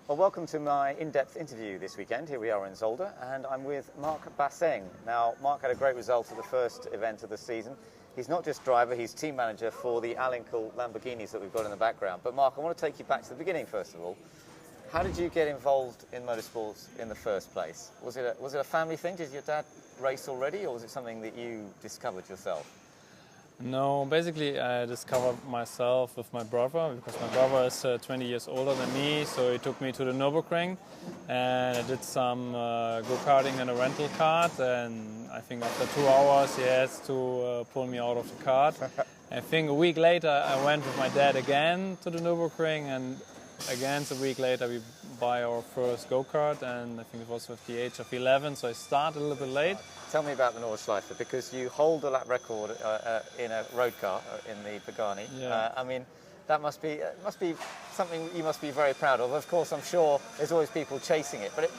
Well, welcome to my in-depth interview this weekend. Here we are in Zolder, and I'm with Marc Basseng. Now, Marc had a great result at the first event of the season. He's not just driver, he's team manager for the Alinkel Lamborghinis that we've got in the background. But Marc, I want to take you back to the beginning first of all. How did you get involved in motorsports in the first place? Was it a family thing? Did your dad race already, or was it something that you discovered yourself? No, basically I discovered myself with my brother, because my brother is 20 years older than me, so he took me to the Nürburgring and I did some go-karting in a rental kart, and I think after 2 hours he has to pull me out of the kart. I think a week later I went with my dad again to the Nürburgring, and again a week later we buy our first go-kart, and I think it was with the age of 11, so I started a little bit late. Tell me about the Nordschleife, because you hold the lap record in a road car in the Pagani. Yeah. I mean, that must be something you must be very proud of. Of course, I'm sure there's always people chasing it, but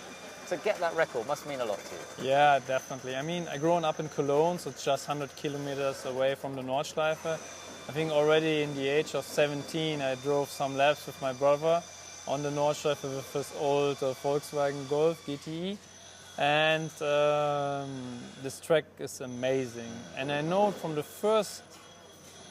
to get that record must mean a lot to you. Yeah, definitely. I mean, I grown up in Cologne, so it's just 100 kilometers away from the Nordschleife. I think already in the age of 17, I drove some laps with my brother on the Nordschleife with his old Volkswagen Golf GTE. And this track is amazing. And I know from the first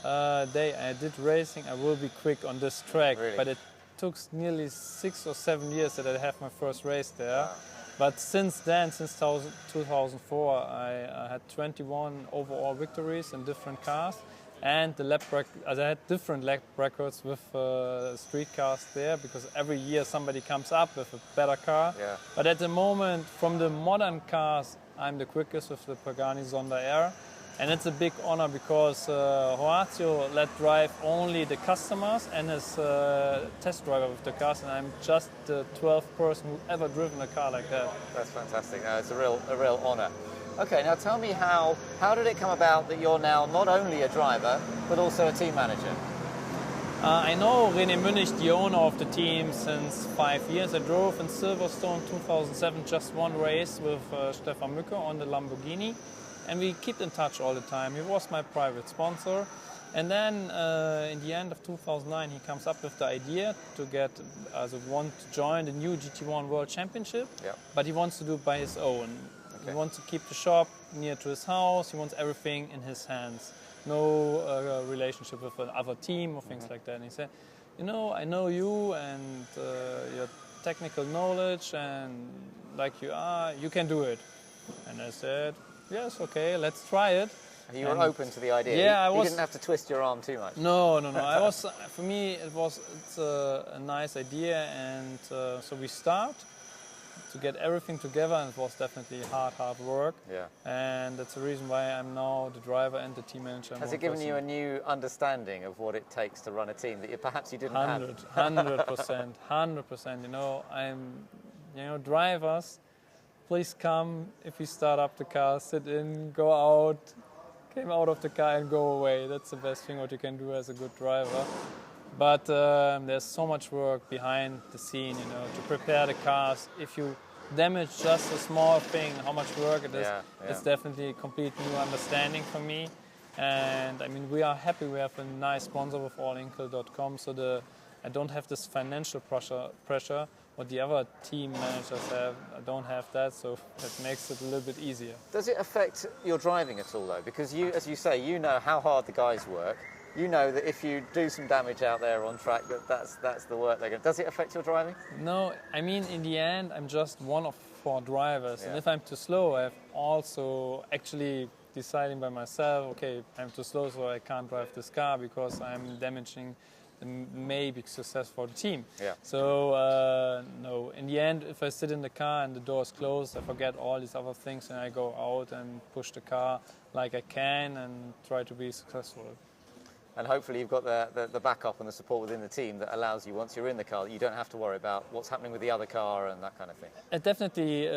day I did racing, I will be quick on this track. Really? But it took nearly 6 or 7 years that I have my first race there. Wow. But since then, since 2004, I had 21 overall victories in different cars. And I had different lap records with street cars there, because every year somebody comes up with a better car. Yeah. But at the moment, from the modern cars, I'm the quickest with the Pagani Zonda Air. And it's a big honor, because Horatio let drive only the customers and his test driver with the cars, and I'm just the 12th person who ever driven a car like that. That's fantastic. It's a real honor. Okay, now tell me how did it come about that you're now not only a driver, but also a team manager? I know René Münich, the owner of the team, since 5 years. I drove in Silverstone 2007 just one race with Stefan Mücke on the Lamborghini, and we keep in touch all the time. He was my private sponsor. And then in the end of 2009 he comes up with the idea to want to join the new GT1 World Championship, yeah. But he wants to do it by his own. Okay. He wants to keep the shop near to his house, he wants everything in his hands. No relationship with another team or things like that. And he said, I know you and your technical knowledge, and like you are, you can do it. And I said, yes, okay, let's try it. You were open to the idea. Yeah, you didn't have to twist your arm too much. No. For me, it's a nice idea, and so we start to get everything together, and it was definitely hard work. Yeah. And that's the reason why I'm now the driver and the team manager. Has it given you a new understanding of what it takes to run a team that perhaps you didn't have? 100%. Drivers, please come if you start up the car, sit in, go out, came out of the car and go away. That's the best thing what you can do as a good driver. But there's so much work behind the scene, to prepare the cars. If you damage just a small thing, how much work it is, yeah. It's definitely a complete new understanding for me. And I mean, we are happy we have a nice sponsor with Alinkel.com, so I don't have this financial pressure what the other team managers have. I don't have that, so that makes it a little bit easier. Does it affect your driving at all, though? Because you, as you say, you know how hard the guys work. You know that if you do some damage out there on track, that's the work they're going to... Does it affect your driving? No, I mean, in the end, I'm just one of 4 drivers. Yeah. And if I'm too slow, I'm also actually deciding by myself, okay, I'm too slow, so I can't drive this car because I'm damaging the maybe success for the team. Yeah. So, no, in the end, if I sit in the car and the door is closed, I forget all these other things and I go out and push the car like I can and try to be successful. And hopefully you've got the backup and the support within the team that allows you, once you're in the car, you don't have to worry about what's happening with the other car and that kind of thing. It definitely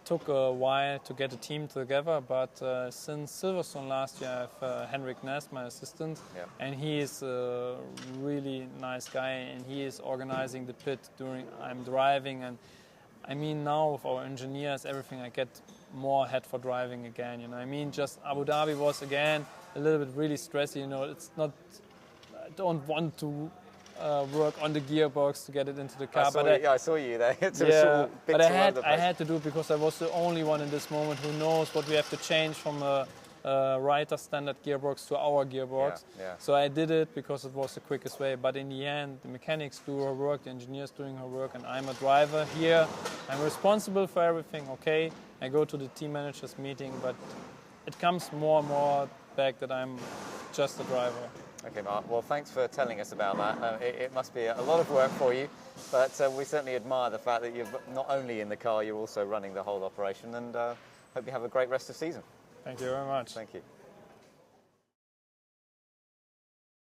took a while to get a team together, but since Silverstone last year, I have Henrik Ness, my assistant, yeah. And he is a really nice guy, and he is organizing the pit during I'm driving. And I mean, now with our engineers, everything, I get more head for driving again. I mean, just Abu Dhabi was again a little bit really stressy. It's not. I don't want to work on the gearbox to get it into the car. I saw you there. Yeah, but I had to do it because I was the only one in this moment who knows what we have to change from a Reiter standard gearbox to our gearbox. Yeah. So I did it because it was the quickest way. But in the end, the mechanics do her work, the engineers doing her work, and I'm a driver here. I'm responsible for everything. Okay, I go to the team managers meeting, but it comes more and more back that I'm just a driver. Okay, Mark. Well, thanks for telling us about that. It must be a lot of work for you, but we certainly admire the fact that you're not only in the car, you're also running the whole operation, and hope you have a great rest of the season. Thank you very much. Thank you.